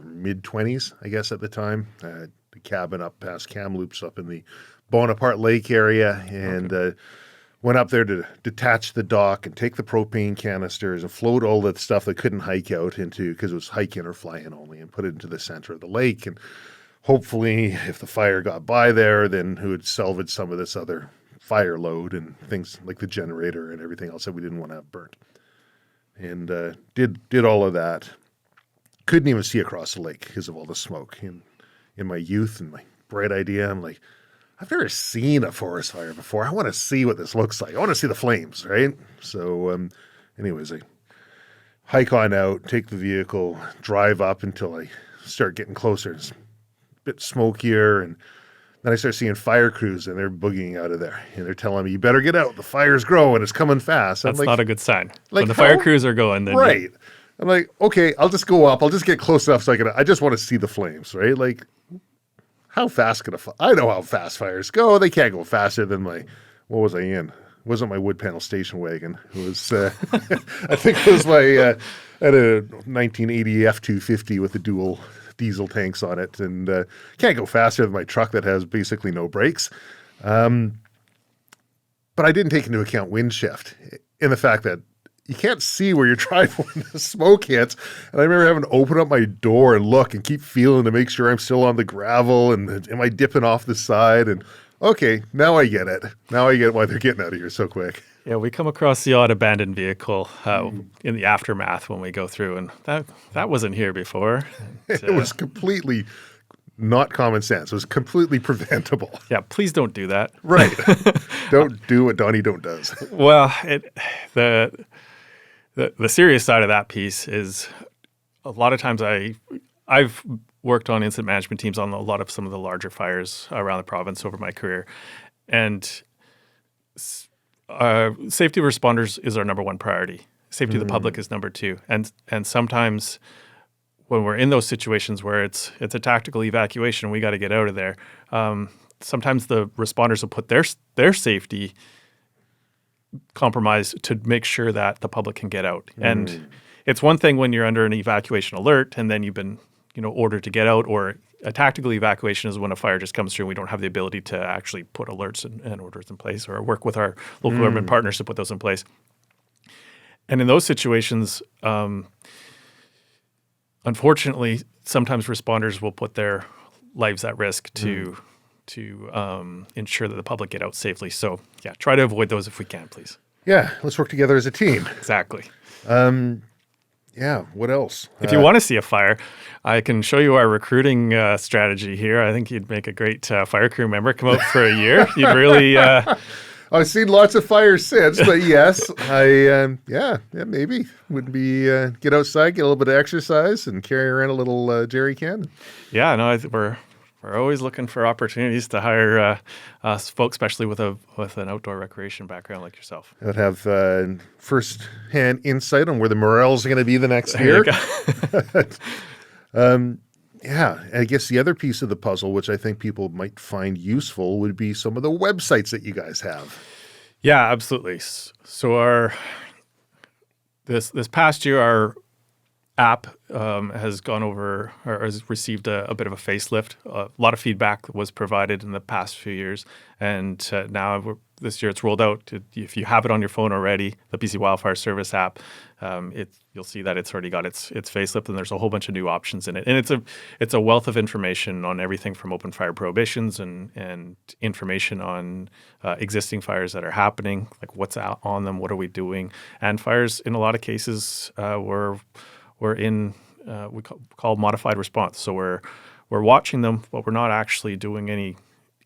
Speaker 2: mid-20s, I guess, at the time. The cabin up past Kamloops up in the Bonaparte Lake area, and went up there to detach the dock and take the propane canisters and float all that stuff that couldn't hike out into, because it was hike in or fly in only, and put it into the center of the lake. And hopefully, if the fire got by there, then who would salvage some of this other fire load and things like the generator and everything else that we didn't want to have burnt. And did all of that. Couldn't even see across the lake because of all the smoke. In my youth and my bright idea, I'm like, I've never seen a forest fire before. I want to see what this looks like. I want to see the flames, right? So anyways, I hike on out, take the vehicle, drive up until I start getting closer. It's a bit smokier, and then I start seeing fire crews, and they're boogieing out of there. And they're telling me, you better get out. The fire's growing. It's coming fast.
Speaker 3: That's
Speaker 2: like,
Speaker 3: not a good sign.
Speaker 2: Like
Speaker 3: when the fire crews are going, then
Speaker 2: right. I'm like, okay, I'll just go up. I'll just get close enough so I just want to see the flames, right? Like, how fast could I know how fast fires go. They can't go faster than what was I in? It wasn't my wood panel station wagon. It was, I think it was I had a 1980 F-250 with the dual diesel tanks on it, and can't go faster than my truck that has basically no brakes. But I didn't take into account wind shift in the fact that you can't see where you're driving when the smoke hits. And I remember having to open up my door and look and keep feeling to make sure I'm still on the gravel, and am I dipping off the side? And okay, now I get it. Now I get why they're getting out of here so quick.
Speaker 3: Yeah, we come across the odd abandoned vehicle in the aftermath when we go through, and that wasn't here before.
Speaker 2: It was completely not common sense. It was completely preventable.
Speaker 3: Yeah, please don't do that.
Speaker 2: Right. Don't do what Donnie Don't does.
Speaker 3: Well, the serious side of that piece is a lot of times I've worked on incident management teams on a lot of some of the larger fires around the province over my career, and safety of responders is our number one priority. Safety of the public is number two, and sometimes when we're in those situations where it's a tactical evacuation, we got to get out of there. Sometimes the responders will put their safety compromised to make sure that the public can get out. And it's one thing when you're under an evacuation alert and then you've been ordered to get out, or a tactical evacuation is when a fire just comes through and we don't have the ability to actually put alerts and orders in place, or work with our local government partners to put those in place. And in those situations, unfortunately, sometimes responders will put their lives at risk to ensure that the public get out safely. So yeah, try to avoid those if we can, please.
Speaker 2: Yeah, let's work together as a team.
Speaker 3: Exactly.
Speaker 2: Yeah, what else?
Speaker 3: If you want to see a fire, I can show you our recruiting strategy here. I think you'd make a great fire crew member. Come out for a year. You'd really...
Speaker 2: I've seen lots of fires since, but yes, maybe would be get outside, get a little bit of exercise, and carry around a little jerry can.
Speaker 3: Yeah, no, we're always looking for opportunities to hire folks, especially with an outdoor recreation background like yourself.
Speaker 2: I would have first-hand insight on where the morels are going to be the next year. Yeah, I guess the other piece of the puzzle, which I think people might find useful, would be some of the websites that you guys have.
Speaker 3: Yeah, absolutely. So this past year, our app has gone over, or has received a bit of a facelift. A lot of feedback was provided in the past few years, and now this year it's rolled out. If you have it on your phone already, the BC Wildfire Service app, you'll see that it's already got its facelift, and there's a whole bunch of new options in it. And it's a wealth of information on everything from open fire prohibitions and information on existing fires that are happening, like what's out on them, what are we doing, and fires in a lot of cases we're in we call modified response. So we're watching them, but we're not actually doing any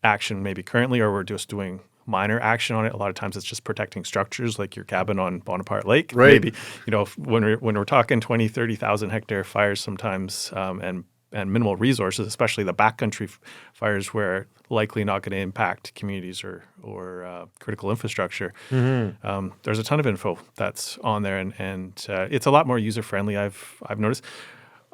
Speaker 3: action maybe currently, or we're just doing minor action on it. A lot of times it's just protecting structures like your cabin on Bonaparte Lake.
Speaker 2: Right.
Speaker 3: Maybe, when we're talking 20, 30,000 hectare fires sometimes, and minimal resources, especially the backcountry fires where likely not going to impact communities or critical infrastructure. There's a ton of info that's on there, and it's a lot more user friendly. I've noticed.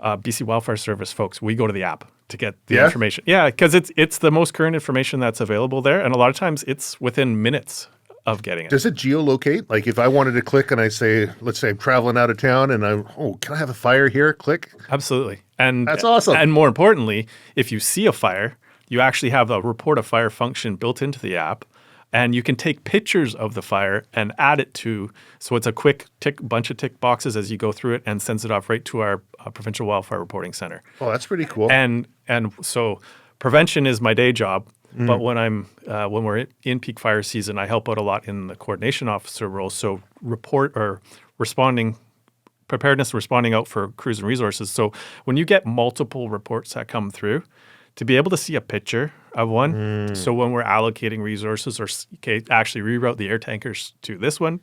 Speaker 3: BC Wildfire Service folks, we go to the app to get the information. Yeah, because it's the most current information that's available there, and a lot of times it's within minutes of getting it.
Speaker 2: Does it geolocate? Like if I wanted to click and let's say I'm traveling out of town and can I have a fire here? Click.
Speaker 3: Absolutely. And
Speaker 2: that's awesome.
Speaker 3: And more importantly, if you see a fire, you actually have a report of fire function built into the app, and you can take pictures of the fire and add it to, so it's a quick bunch of tick boxes as you go through it, and sends it off right to our Provincial Wildfire Reporting Center.
Speaker 2: Oh, that's pretty cool.
Speaker 3: And so prevention is my day job, but when we're in peak fire season, I help out a lot in the coordination officer role. So preparedness, responding out for crews and resources. So when you get multiple reports that come through, to be able to see a picture of one, so when we're allocating resources or actually reroute the air tankers to this one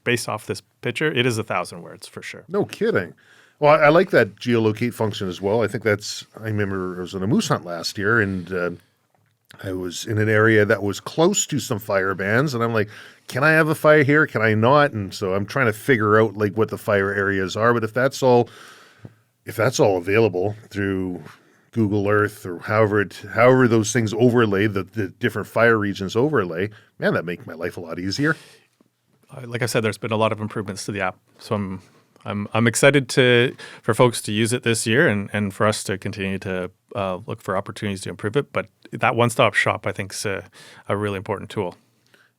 Speaker 3: based off this picture, it is 1,000 words for sure.
Speaker 2: No kidding. Well, I like that geolocate function as well. I remember I was on a moose hunt last year, and I was in an area that was close to some fire bans, and I'm like, can I have a fire here? Can I not? And so I'm trying to figure out like what the fire areas are. But if that's all available through Google Earth or however those things overlay, the different fire regions overlay, man, that make my life a lot easier.
Speaker 3: Like I said, there's been a lot of improvements to the app, so I'm excited for folks to use it this year, and for us to continue to look for opportunities to improve it. But that one-stop shop, I think, is a really important tool.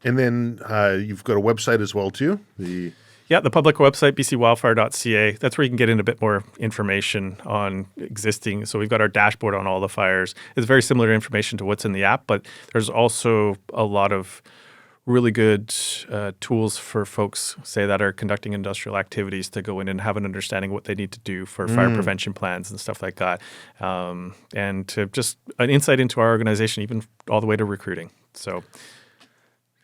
Speaker 2: And then you've got a website as well too.
Speaker 3: The public website, bcwildfire.ca. That's where you can get in a bit more information on existing. So we've got our dashboard on all the fires. It's very similar information to what's in the app, but there's also a lot of really good tools for folks, say, that are conducting industrial activities, to go in and have an understanding what they need to do for fire prevention plans and stuff like that. And to just an insight into our organization, even all the way to recruiting. So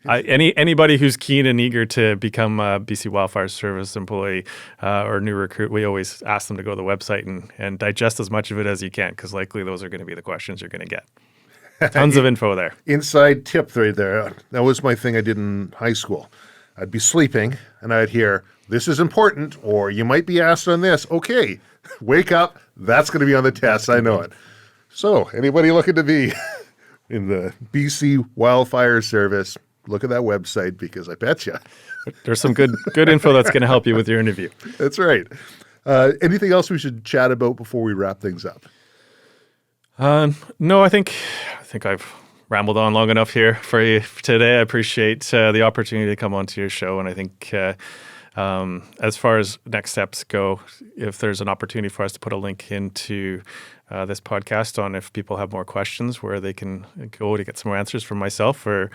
Speaker 3: anybody who's keen and eager to become a BC Wildfire Service employee or new recruit, we always ask them to go to the website and digest as much of it as you can, because likely those are going to be the questions you're going to get. Tons of info there.
Speaker 2: Inside tip right there. That was my thing I did in high school. I'd be sleeping and I'd hear, this is important, or you might be asked on this. Okay, wake up. That's going to be on the test. I know it. So anybody looking to be in the BC Wildfire Service, look at that website, because I bet you
Speaker 3: there's some good info that's going to help you with your interview.
Speaker 2: That's right. Anything else we should chat about before we wrap things up?
Speaker 3: No, I think I've rambled on long enough here for you today. I appreciate the opportunity to come onto your show, and I think as far as next steps go, if there's an opportunity for us to put a link into this podcast on if people have more questions where they can go to get some more answers from myself or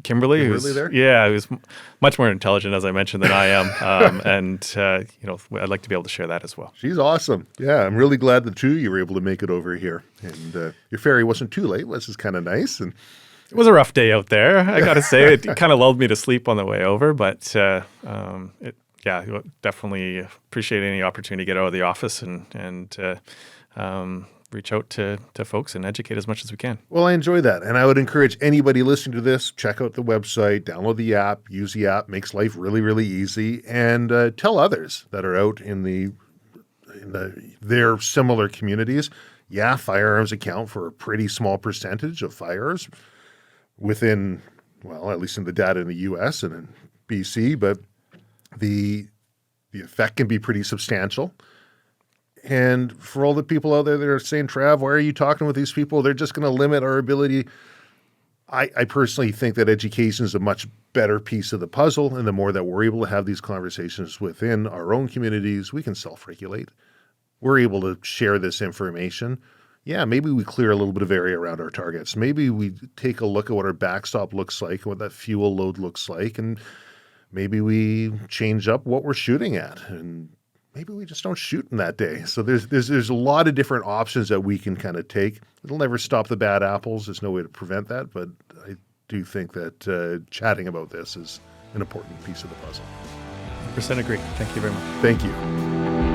Speaker 3: Kimberly, who's
Speaker 2: there?
Speaker 3: Yeah, who's much more intelligent, as I mentioned, than I am, and I'd like to be able to share that as well.
Speaker 2: She's awesome. Yeah, I'm really glad the two of you were able to make it over here, and your ferry wasn't too late, which is kind of nice. And
Speaker 3: it was a rough day out there, I got to say. It kind of lulled me to sleep on the way over, but definitely appreciate any opportunity to get out of the office and reach out to folks and educate as much as we can.
Speaker 2: Well, I enjoy that. And I would encourage anybody listening to this, check out the website, download the app, use the app, makes life really, really easy, and tell others that are out in their similar communities. Yeah, firearms account for a pretty small percentage of fires within, well, at least in the data in the U.S. and in BC, but the effect can be pretty substantial. And for all the people out there that are saying, Trav, why are you talking with these people? They're just going to limit our ability I personally think that education is a much better piece of the puzzle, and the more that we're able to have these conversations within our own communities, we can self-regulate. We're able to share this information. Yeah, maybe we clear a little bit of area around our targets. Maybe we take a look at what our backstop looks like, what that fuel load looks like, and maybe we change up what we're shooting at, and maybe we just don't shoot in that day. So there's a lot of different options that we can kind of take. It'll never stop the bad apples. There's no way to prevent that, but I do think that chatting about this is an important piece of the puzzle.
Speaker 3: 100% agree. Thank you very much.
Speaker 2: Thank you.